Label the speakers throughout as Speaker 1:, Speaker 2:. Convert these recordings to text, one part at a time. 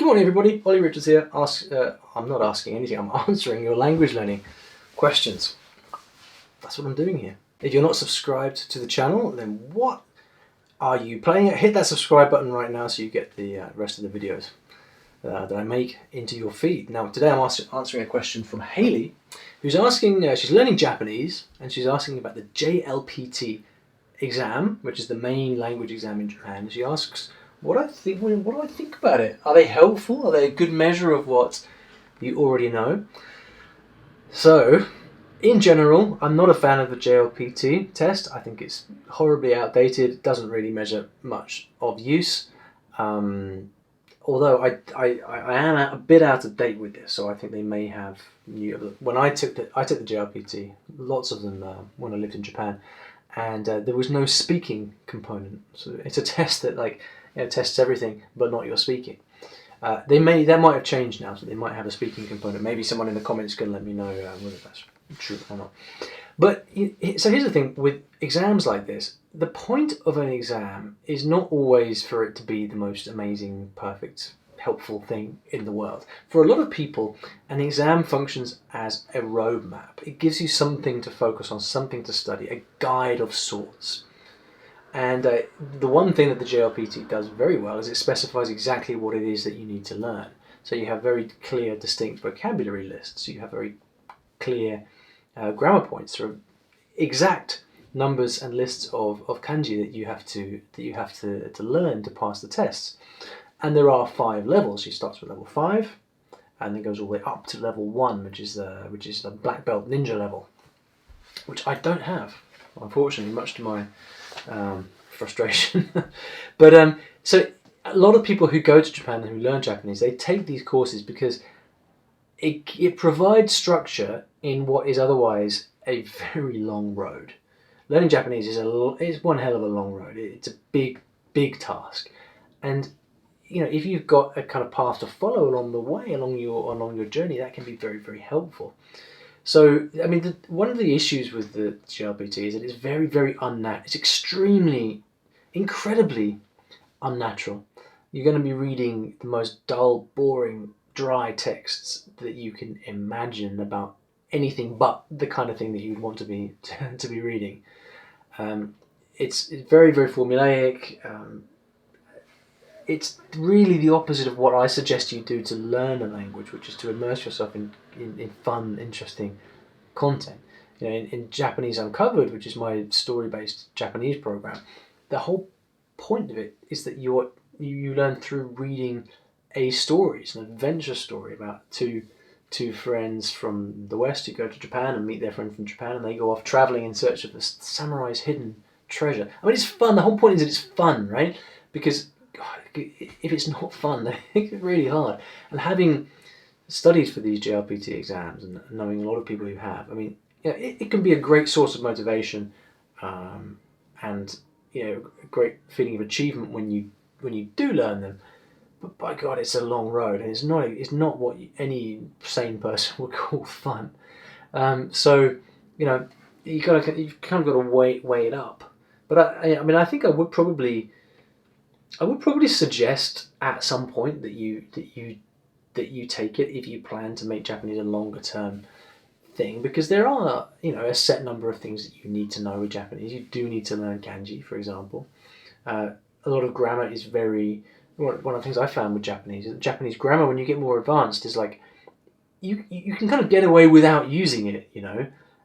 Speaker 1: morning everybody, Ollie Richards here. I'm not asking anything, I'm answering your language learning questions. That's what I'm doing here. If you're not subscribed to the channel, then what are you playing at? Hit that subscribe button right now so you get the rest of the videos that I make into your feed. Now today I'm answering a question from Haley, who's asking, she's learning Japanese, and she's asking about the JLPT exam, which is the main language exam in Japan. She asks, what do I think about it? Are they helpful? Are they a good measure of what you already know? So, in general, I'm not a fan of the JLPT test. I think it's horribly outdated. It doesn't really measure much of use. Although I am a bit out of date with this, so I think they may have new. When I took the JLPT, lots of them when I lived in Japan, and there was no speaking component. So it's a test that tests everything but not your speaking. That might have changed now, so they might have a speaking component. Maybe someone in the comments can let me know whether that's true or not. But so here's the thing with exams like this: the point of an exam is not always for it to be the most amazing, perfect, helpful thing in the world. For a lot of people, an exam functions as a roadmap. It gives you something to focus on, something to study, a guide of sorts. And the one thing that the JLPT does very well is it specifies exactly what it is that you need to learn. So you have very clear, distinct vocabulary lists. You have very clear grammar points, sort of exact numbers and lists of kanji that you have to learn to pass the tests. And there are 5 levels. She starts with level 5, and then goes all the way up to level 1, which is the black belt ninja level, which I don't have, unfortunately, much to my frustration. But so a lot of people who go to Japan and who learn Japanese, they take these courses because it provides structure in what is otherwise a very long road. Learning Japanese is one hell of a long road. It's a big task, and if you've got a kind of path to follow along the way, along your journey, that can be very, very helpful. So, I mean, one of the issues with the JLPT is that it's very, very unnatural. It's incredibly unnatural. You're going to be reading the most dull, boring, dry texts that you can imagine about anything but the kind of thing that you'd want to be reading. It's very, very formulaic. It's really the opposite of what I suggest you do to learn a language, which is to immerse yourself in fun, interesting content. In Japanese Uncovered, which is my story-based Japanese program, the whole point of it is that you learn through reading a story. It's an adventure story about two friends from the West who go to Japan and meet their friend from Japan, and they go off traveling in search of the samurai's hidden treasure. I mean, it's fun. The whole point is that it's fun, right? Because if it's not fun, then it's really hard. And having studied for these JLPT exams and knowing a lot of people who have, I mean, it can be a great source of motivation, and a great feeling of achievement when you do learn them. But by God, it's a long road, and it's not what any sane person would call fun. So you've kind of got to weigh it up. But I think I would probably suggest at some point that you take it if you plan to make Japanese a longer term thing, because there are a set number of things that you need to know with Japanese. You do need to learn kanji, for example. A lot of grammar is one of the things I found with Japanese is that Japanese grammar, when you get more advanced, is like you can kind of get away without using it,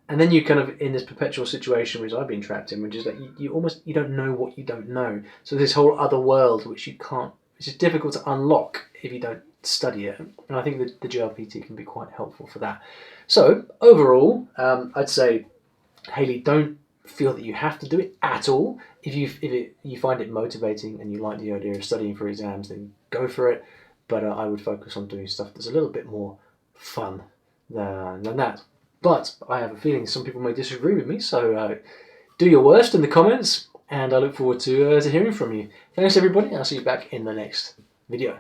Speaker 1: and then you're kind of in this perpetual situation which I've been trapped in, which is that you don't know what you don't know. So this whole other world which it's just difficult to unlock if you don't study it. And I think that the JLPT can be quite helpful for that. So overall, I'd say, Haley, don't feel that you have to do it at all. If you find it motivating and you like the idea of studying for exams, then go for it. But I would focus on doing stuff that's a little bit more fun than that. But I have a feeling some people may disagree with me, so do your worst in the comments, and I look forward to hearing from you. Thanks everybody, I'll see you back in the next video.